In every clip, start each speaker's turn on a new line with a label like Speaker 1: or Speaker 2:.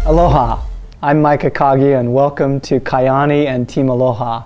Speaker 1: Aloha, I'm Mike Akagi and welcome to Kayani and Team Aloha.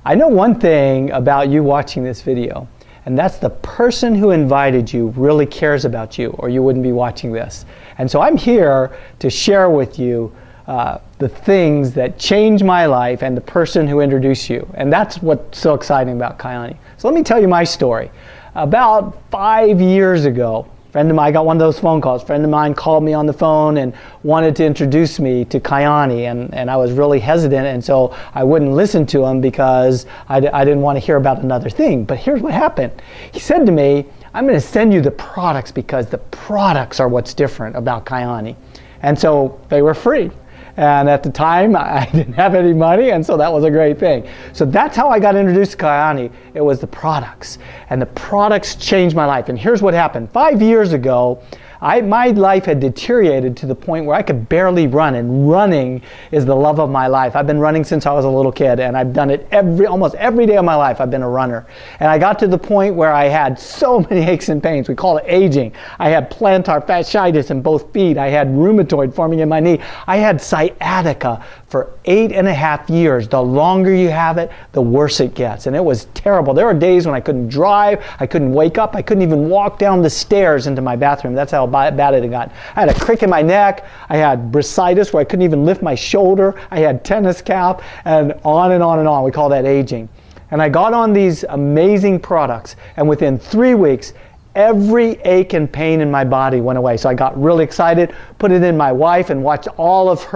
Speaker 1: I know one thing about you watching this video, and that's the person who invited you really cares about you, or you wouldn't be watching this. And so I'm here to share with you the things that changed my life and the person who introduced you. And that's what's so exciting about Kayani. So let me tell you my story. About 5 years ago, I got one of those phone calls. A friend of mine called me on the phone and wanted to introduce me to Kayani, and I was really hesitant, and so I wouldn't listen to him because I didn't want to hear about another thing. But here's what happened. He said to me, I'm going to send you the products because the products are what's different about Kayani. And so they were free. And at the time, I didn't have any money, and so that was a great thing. So that's how I got introduced to Kayani. It was the products. And the products changed my life. And here's what happened. 5 years ago, my life had deteriorated to the point where I could barely run, and running is the love of my life. I've been running since I was a little kid, and I've done it almost every day of my life. I've been a runner. And I got to the point where I had so many aches and pains. We call it aging. I had plantar fasciitis in both feet. I had rheumatoid forming in my knee. I had sciatica for 8.5 years. The longer you have it, the worse it gets. And it was terrible. There were days when I couldn't drive, I couldn't wake up, I couldn't even walk down the stairs into my bathroom. That's how bad it had gotten. I had a crick in my neck, I had bursitis where I couldn't even lift my shoulder, I had tennis calf, and on and on and on. We call that aging. And I got on these amazing products, and within 3 weeks, every ache and pain in my body went away. So I got really excited, put it in my wife, and watched all of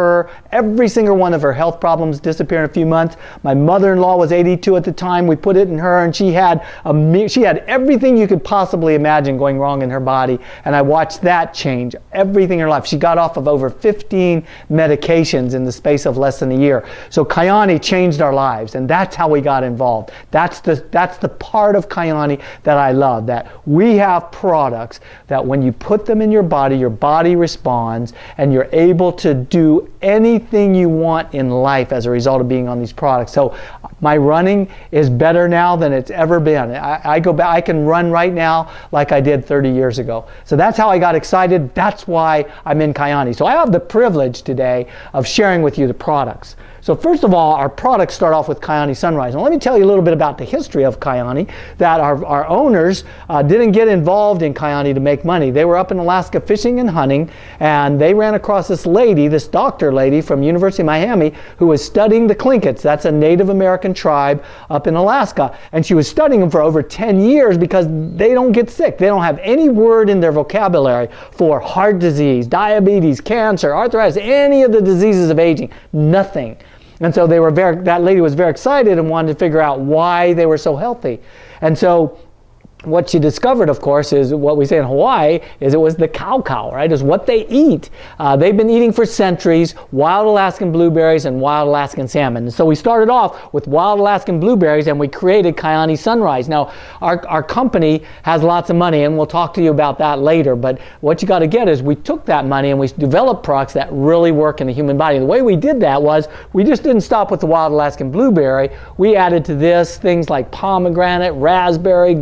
Speaker 1: every single one of her health problems disappear in a few months. My mother-in-law was 82 at the time. We put it in her, and she had everything you could possibly imagine going wrong in her body. And I watched that change everything in her life. She got off of over 15 medications in the space of less than a year. So Kayani changed our lives, and that's how we got involved. That's the part of Kayani that I love, that we have products that when you put them in your body responds, and you're able to do anything you want in life as a result of being on these products. So my running is better now than it's ever been. I go back, I can run right now like I did 30 years ago. So that's how I got excited. That's why I'm in Kayani. So I have the privilege today of sharing with you the products. So first of all, our products start off with Kayani Sunrise. Now let me tell you a little bit about the history of Kayani, that our owners didn't get involved in Kayani to make money. They were up in Alaska fishing and hunting, and they ran across this lady, this doctor lady from University of Miami, who was studying the Tlinkits. That's a Native American tribe up in Alaska. And she was studying them for over 10 years because they don't get sick. They don't have any word in their vocabulary for heart disease, diabetes, cancer, arthritis, any of the diseases of aging. Nothing. And so that lady was very excited and wanted to figure out why they were so healthy. And so what she discovered, of course, is what we say in Hawaii, is it was the cow, right? Is what they eat. They've been eating for centuries wild Alaskan blueberries and wild Alaskan salmon. And so we started off with wild Alaskan blueberries, and we created Kayani Sunrise. Now, our company has lots of money, and we'll talk to you about that later. But what you got to get is we took that money and we developed products that really work in the human body. The way we did that was we just didn't stop with the wild Alaskan blueberry. We added to this things like pomegranate, raspberry,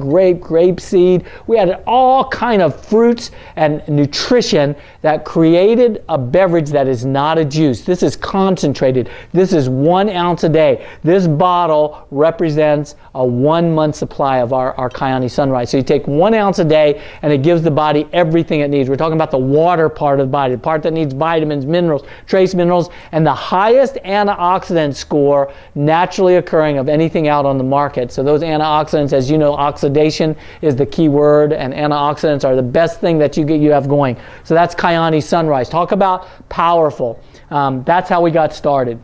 Speaker 1: grapeseed. We added all kind of fruits and nutrition that created a beverage that is not a juice. This is concentrated. This is 1 ounce a day. This bottle represents a 1 month supply of our Kayani Sunrise. So you take 1 ounce a day, and it gives the body everything it needs. We're talking about the water part of the body, the part that needs vitamins, minerals, trace minerals, and the highest antioxidant score naturally occurring of anything out on the market. So those antioxidants, as you know, oxidation is the key word, and antioxidants are the best thing that you have going. So that's Kayani Sunrise. Talk about powerful. That's how we got started.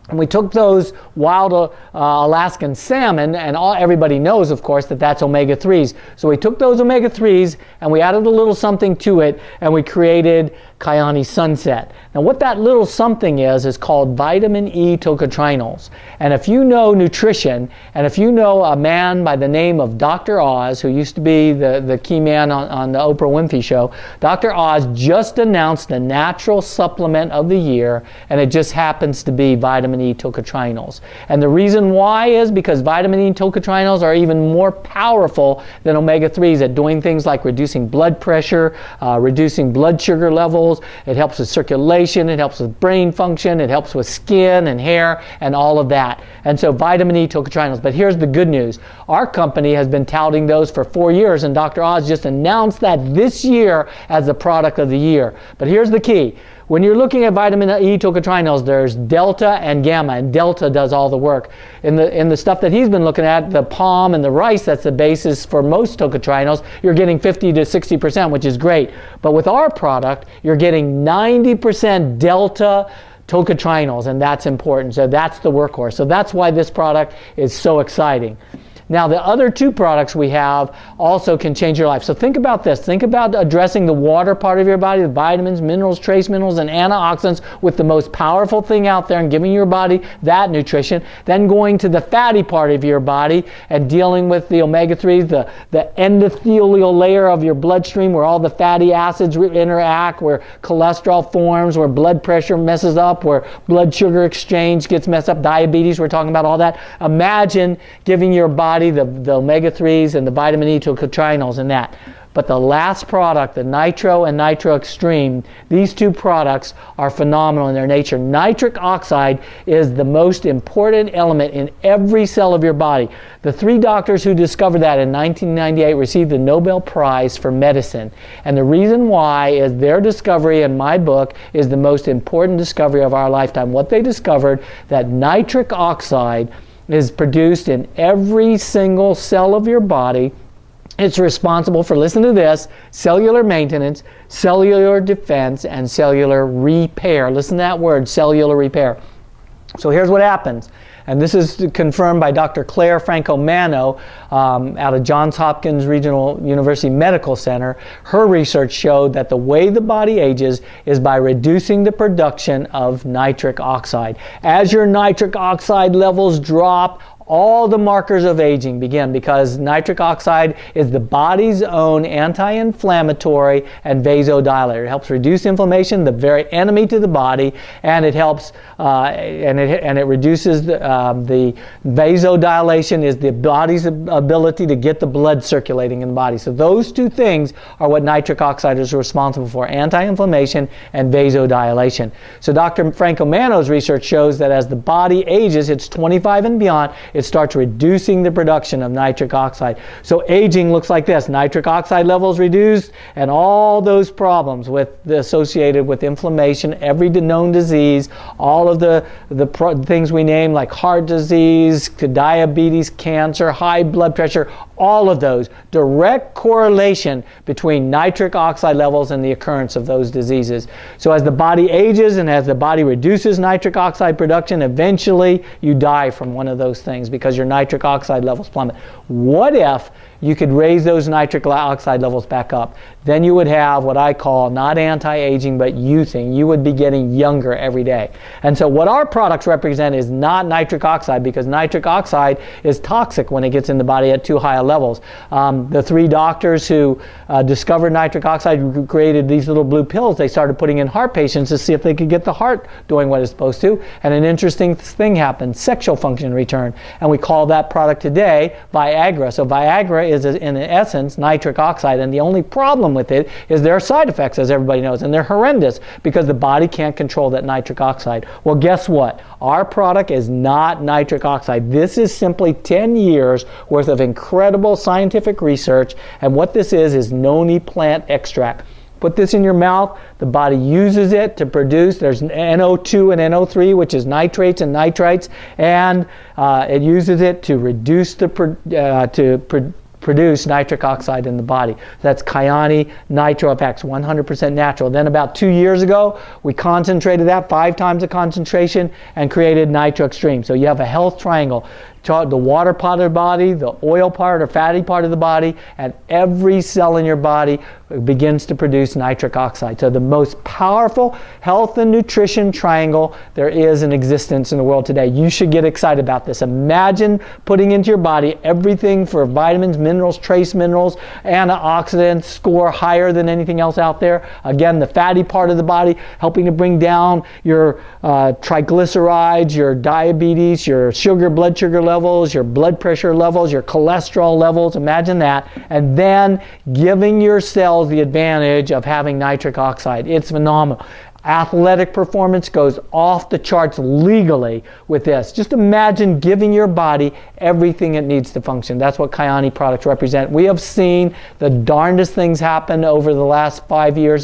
Speaker 1: And we took those wild Alaskan salmon, and everybody knows, of course, that that's omega-3s. So we took those omega-3s and we added a little something to it, and we created Kayani Sunset. Now what that little something is called vitamin E tocotrienols. And if you know nutrition, and if you know a man by the name of Dr. Oz, who used to be the key man on the Oprah Winfrey Show, Dr. Oz just announced the natural supplement of the year, and it just happens to be vitamin vitamin E tocotrienols. And the reason why is because vitamin E tocotrienols are even more powerful than omega-3s at doing things like reducing blood pressure, reducing blood sugar levels. It helps with circulation, it helps with brain function, it helps with skin and hair and all of that. And so vitamin E tocotrienols. But here's the good news. Our company has been touting those for 4 years, and Dr. Oz just announced that this year as the product of the year. But here's the key. When you're looking at vitamin E tocotrienols, there's delta and gamma, and delta does all the work. In the stuff that he's been looking at, the palm and the rice, that's the basis for most tocotrienols, you're getting 50 to 60%, which is great. But with our product, you're getting 90% delta tocotrienols, and that's important. So that's the workhorse. So that's why this product is so exciting. Now, the other two products we have also can change your life. So think about this. Think about addressing the water part of your body, the vitamins, minerals, trace minerals, and antioxidants with the most powerful thing out there and giving your body that nutrition. Then going to the fatty part of your body and dealing with the omega-3s, the endothelial layer of your bloodstream where all the fatty acids interact, where cholesterol forms, where blood pressure messes up, where blood sugar exchange gets messed up, diabetes, we're talking about all that. Imagine giving your body the omega-3s and the vitamin E tocotrienols and that. But the last product, the Nitro and Nitro Extreme, these two products are phenomenal in their nature. Nitric oxide is the most important element in every cell of your body. The 3 doctors who discovered that in 1998 received the Nobel Prize for Medicine. And the reason why is their discovery in my book is the most important discovery of our lifetime. What they discovered, that nitric oxide is produced in every single cell of your body. It's responsible for, listen to this, cellular maintenance, cellular defense, and cellular repair. Listen to that word, cellular repair. So here's what happens. And this is confirmed by Dr. Claire Franco-Mano out of Johns Hopkins Regional University Medical Center. Her research showed that the way the body ages is by reducing the production of nitric oxide. As your nitric oxide levels drop, all the markers of aging begin, because nitric oxide is the body's own anti-inflammatory and vasodilator. It helps reduce inflammation, the very enemy to the body, and it helps and it reduces the vasodilation is the body's ability to get the blood circulating in the body. So those two things are what nitric oxide is responsible for: anti-inflammation and vasodilation. So Dr. Franco-Mano's research shows that as the body ages, it's 25 and beyond, it starts reducing the production of nitric oxide. So aging looks like this: nitric oxide levels reduced, and all those problems associated with inflammation, every known disease, all of the things we name like heart disease, diabetes, cancer, high blood pressure, all of those, direct correlation between nitric oxide levels and the occurrence of those diseases. So as the body ages and as the body reduces nitric oxide production, eventually you die from one of those things because your nitric oxide levels plummet. What if you could raise those nitric oxide levels back up? Then you would have what I call not anti-aging but youthing. You would be getting younger every day. And so what our products represent is not nitric oxide, because nitric oxide is toxic when it gets in the body at too high levels. The 3 doctors who discovered nitric oxide, who created these little blue pills, they started putting in heart patients to see if they could get the heart doing what it's supposed to. And an interesting thing happened: sexual function returned. And we call that product today Viagra. So Viagra is in essence nitric oxide, and the only problem with it is there are side effects, as everybody knows, and they're horrendous because the body can't control that nitric oxide. Well, guess what? Our product is not nitric oxide. This is simply 10 years worth of incredible scientific research, and what this is noni plant extract. Put this in your mouth, the body uses it to produce, there's NO2 and NO3, which is nitrates and nitrites, and it uses it to reduce produce nitric oxide in the body. That's Kyani Nitro FX, 100% natural. Then about 2 years ago, we concentrated that 5 times the concentration and created Nitro Extreme. So you have a health triangle. the water part of the body, the oil part or fatty part of the body, and every cell in your body begins to produce nitric oxide. So the most powerful health and nutrition triangle there is in existence in the world today. You should get excited about this. Imagine putting into your body everything for vitamins, minerals, trace minerals, antioxidants, score higher than anything else out there. Again, the fatty part of the body helping to bring down your triglycerides, your diabetes, your blood sugar levels, your blood pressure levels, your cholesterol levels. Imagine that. And then giving your cells the advantage of having nitric oxide. It's phenomenal. Athletic performance goes off the charts legally with this. Just imagine giving your body everything it needs to function. That's what Kyani products represent. We have seen the darndest things happen over the last 5 years.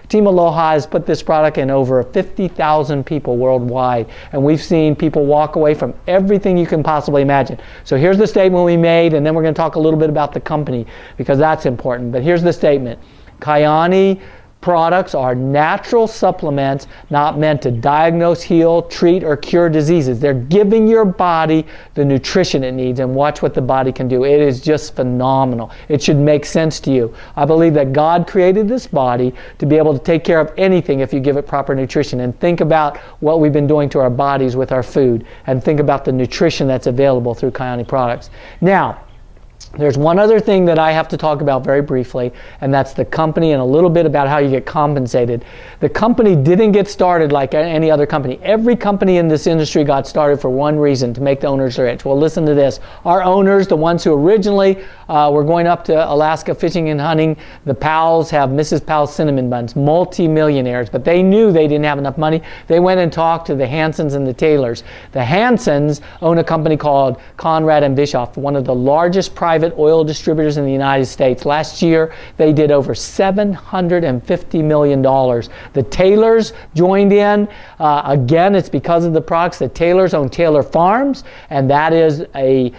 Speaker 1: Team Aloha has put this product in over 50,000 people worldwide, and we've seen people walk away from everything you can possibly imagine. So here's the statement we made, and then we're going to talk a little bit about the company because that's important. But here's the statement. Kyani products are natural supplements not meant to diagnose, heal, treat, or cure diseases. They're giving your body the nutrition it needs, and watch what the body can do. It is just phenomenal. It should make sense to you. I believe that God created this body to be able to take care of anything if you give it proper nutrition. And think about what we've been doing to our bodies with our food, and think about the nutrition that's available through Kyani products. Now, there's one other thing that I have to talk about very briefly, and that's the company and a little bit about how you get compensated. The company didn't get started like any other company. Every company in this industry got started for one reason, to make the owners rich. Well, listen to this. Our owners, the ones who originally were going up to Alaska fishing and hunting, the Powells have Mrs. Powell's cinnamon buns, multi-millionaires, but they knew they didn't have enough money. They went and talked to the Hansons and the Taylors. The Hansons own a company called Conrad and Bischoff, one of the largest private oil distributors in the United States. Last year, they did over $750 million. The Taylors joined in. Again, it's because of the products. The Taylors own Taylor Farms, and that is a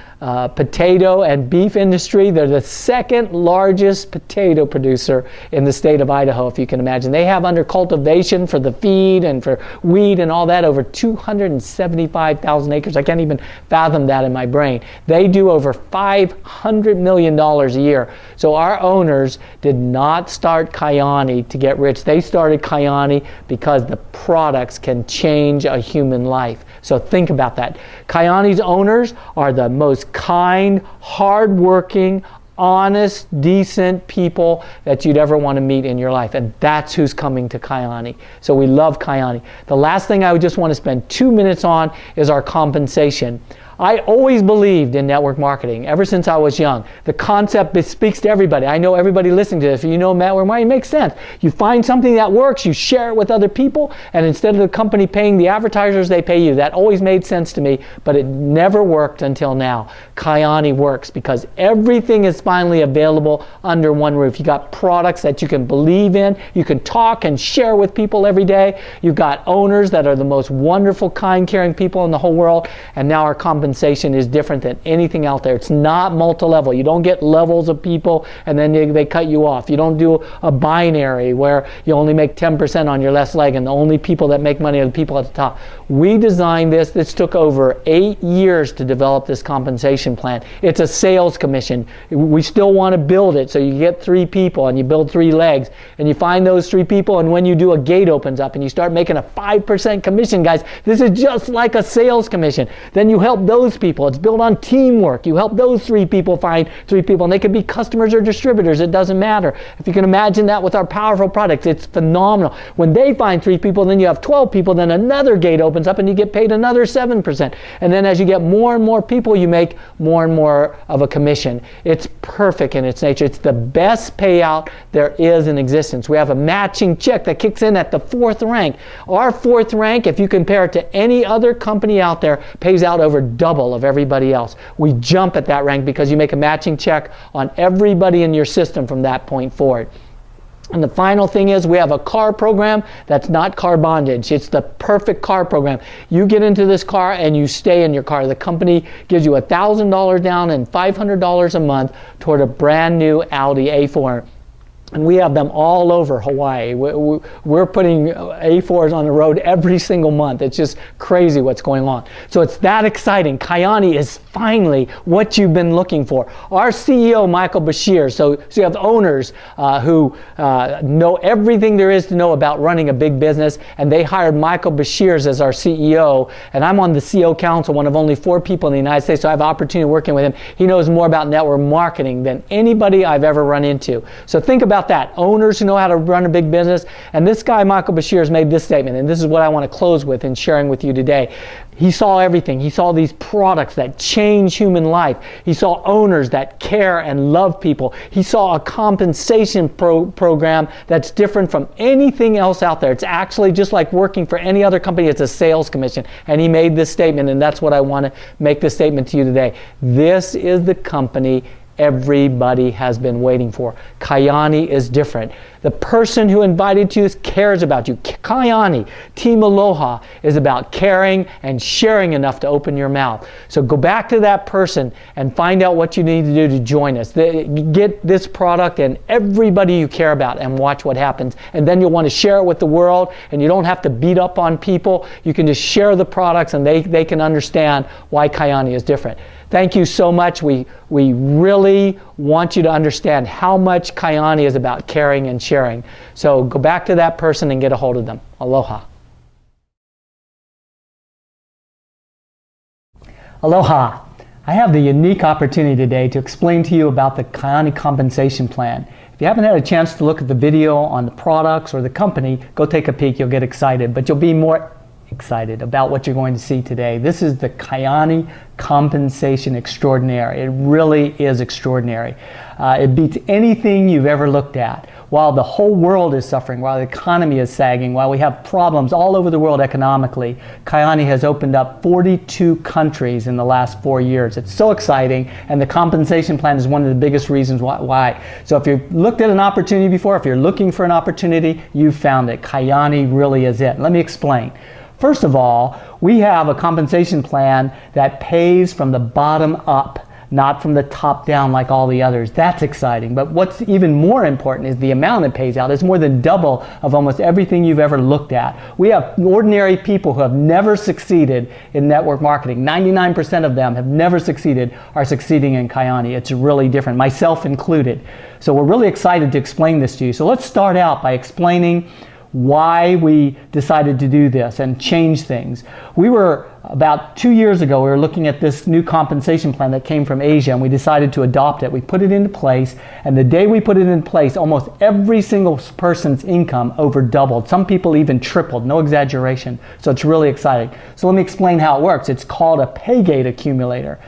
Speaker 1: potato and beef industry. They're the second largest potato producer in the state of Idaho, if you can imagine. They have under cultivation for the feed and for wheat and all that over 275,000 acres. I can't even fathom that in my brain. They do over $500 million a year. So our owners did not start Kyani to get rich. They started Kyani because the products can change a human life. So think about that. Kyani's owners are the most kind, hardworking, honest, decent people that you'd ever want to meet in your life. And that's who's coming to Kyani. So we love Kyani. The last thing I would just want to spend 2 minutes on is our compensation. I always believed in network marketing ever since I was young. The concept speaks to everybody. I know everybody listening to this. You know network marketing makes sense. You find something that works, you share it with other people, and instead of the company paying the advertisers, they pay you. That always made sense to me, but it never worked until now. Kyani works because everything is finally available under one roof. You got products that you can believe in. You can talk and share with people every day. You've got owners that are the most wonderful, kind, caring people in the whole world, and now our compensation is different than anything out there. It's not multi-level. You don't get levels of people and then they cut you off. You don't do a binary where you only make 10% on your left leg and the only people that make money are the people at the top. We designed this. This took over 8 years to develop this compensation plan. It's a sales commission. We still want to build it so you get 3 people and you build 3 legs and you find those 3 people, and when you do, a gate opens up and you start making a 5% commission, guys. This is just like a sales commission. Then you help those people. It's built on teamwork. You help those 3 people find 3 people, and they could be customers or distributors. It doesn't matter. If you can imagine that with our powerful products, it's phenomenal. When they find 3 people, then you have 12 people, then another gate opens up and you get paid another 7%. And then as you get more and more people, you make more and more of a commission. It's perfect in its nature. It's the best payout there is in existence. We have a matching check that kicks in at the 4th rank. Our 4th rank, if you compare it to any other company out there, pays out over double of everybody else. We jump at that rank because you make a matching check on everybody in your system from that point forward. And the final thing is we have a car program that's not car bondage. It's the perfect car program. You get into this car and you stay in your car. The company gives you $1,000 down and $500 a month toward a brand new Audi A4. And we have them all over Hawaii. We're putting A4s on the road every single month. It's just crazy what's going on. So it's that exciting. Kayani is finally what you've been looking for. Our CEO, Michael Bashir, so you have owners who know everything there is to know about running a big business, and they hired Michael Bashir as our CEO, and I'm on the CEO Council, one of only 4 people in the United States, so I have opportunity working with him. He knows more about network marketing than anybody I've ever run into. So think about that. Owners who know how to run a big business. And this guy, Michael Bashir, has made this statement, and this is what I want to close with in sharing with you today. He saw everything. He saw these products that change human life. He saw owners that care and love people. He saw a compensation program that's different from anything else out there. It's actually just like working for any other company. It's a sales commission. And he made this statement, and that's what I want to make this statement to you today. This is the company everybody has been waiting for. Kayani is different. The person who invited you cares about you. Kayani, Team Aloha, is about caring and sharing enough to open your mouth. So go back to that person and find out what you need to do to join us. Get this product and everybody you care about and watch what happens. And then you'll want to share it with the world, and you don't have to beat up on people. You can just share the products, and they can understand why Kayani is different. Thank you so much. We really want you to understand how much Kayani is about caring and sharing. So go back to that person and get a hold of them. Aloha. Aloha. I have the unique opportunity today to explain to you about the Kayani compensation plan. If you haven't had a chance to look at the video on the products or the company, go take a peek. You'll get excited, but you'll be more excited about what you're going to see today. This is the Kayani compensation extraordinaire. It really is extraordinary. It beats anything you've ever looked at. While the whole world is suffering, while the economy is sagging, while we have problems all over the world economically, Kayani has opened up 42 countries in the last 4 years. It's so exciting, and the compensation plan is one of the biggest reasons why. So if you've looked at an opportunity before, if you're looking for an opportunity, you've found it. Kayani really is it. Let me explain. First of all, we have a compensation plan that pays from the bottom up, not from the top down like all the others. That's exciting. But what's even more important is the amount it pays out. It's more than double of almost everything you've ever looked at. We have ordinary people who have never succeeded in network marketing. 99% of them have never succeeded, are succeeding in Kayani. It's really different, myself included. So we're really excited to explain this to you. So let's start out by explaining why we decided to do this and change things. We were, about 2 years ago, we were looking at this new compensation plan that came from Asia, and we decided to adopt it. We put it into place, and the day we put it in place, almost every single person's income over doubled. Some people even tripled, no exaggeration. So it's really exciting. So let me explain how it works. It's called a pay gate accumulator.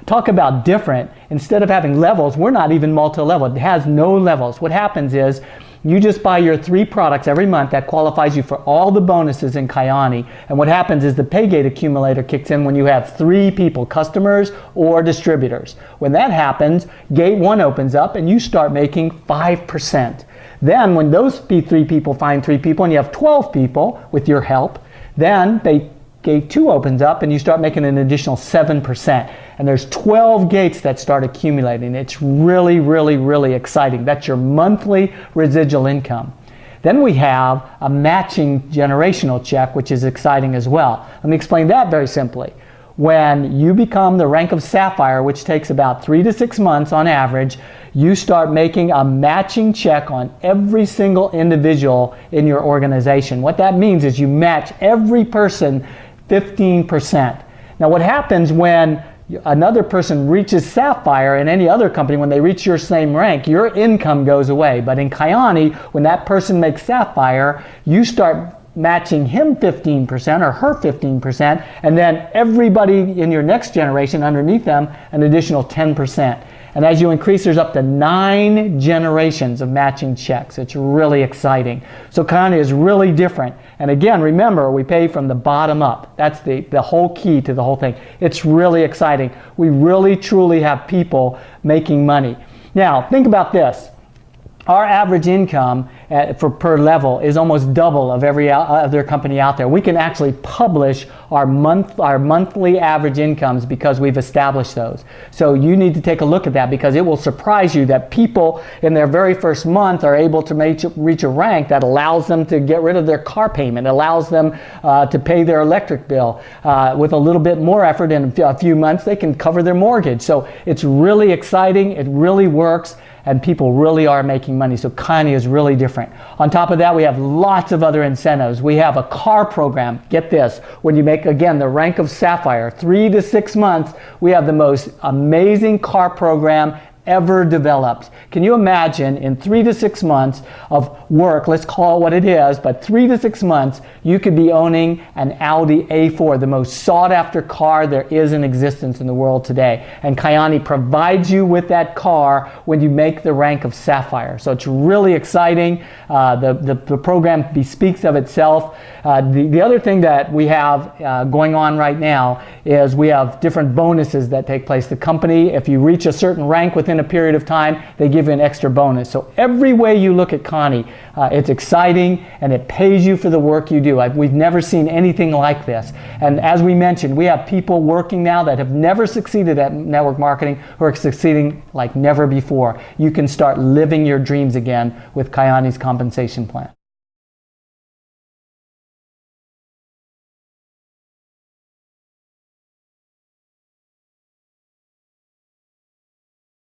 Speaker 1: Talk about different. Instead of having levels, we're not even multi-level. It has no levels. What happens is, you just buy your 3 products every month. That qualifies you for all the bonuses in Kayani. And what happens is the pay gate accumulator kicks in when you have 3 people, customers or distributors. When that happens, gate 1 opens up and you start making 5%. Then when those 3 people find 3 people and you have 12 people with your help, then gate 2 opens up and you start making an additional 7%. And there's 12 gates that start accumulating. It's really, really, really exciting. That's your monthly residual income. Then we have a matching generational check, which is exciting as well. Let me explain that very simply. When you become the rank of Sapphire, which takes about 3 to 6 months on average, you start making a matching check on every single individual in your organization. What that means is you match every person 15%. Now what happens when another person reaches Sapphire in any other company, when they reach your same rank, your income goes away. But in Kayani, when that person makes Sapphire, you start matching him 15% or her 15%, and then everybody in your next generation underneath them an additional 10%. And as you increase, there's up to 9 generations of matching checks. It's really exciting. So Kayani is really different. And again, remember, we pay from the bottom up. That's the whole key to the whole thing. It's really exciting. We really, truly have people making money. Now, think about this. Our average income per level is almost double of every other company out there. We can actually publish our monthly average incomes because we've established those. So you need to take a look at that, because it will surprise you that people in their very first month are able to reach a rank that allows them to get rid of their car payment, allows them to pay their electric bill. With a little bit more effort, in a few months they can cover their mortgage. So it's really exciting, it really works, and people really are making money. So Kayani is really different. On top of that, we have lots of other incentives. We have a car program. Get this, when you make, again, the rank of Sapphire, 3 to 6 months, we have the most amazing car program ever developed. Can you imagine in 3 to 6 months of work, let's call it what it is, but 3 to 6 months, you could be owning an Audi A4, the most sought after car there is in existence in the world today. And Kayani provides you with that car when you make the rank of Sapphire. So it's really exciting. The program speaks of itself. The other thing that we have going on right now is we have different bonuses that take place. The company, if you reach a certain rank within a period of time, they give you an extra bonus. So every way you look at Kayani, it's exciting and it pays you for the work you do. We've never seen anything like this. And as we mentioned, we have people working now that have never succeeded at network marketing who are succeeding like never before. You can start living your dreams again with Kayani's compensation plan.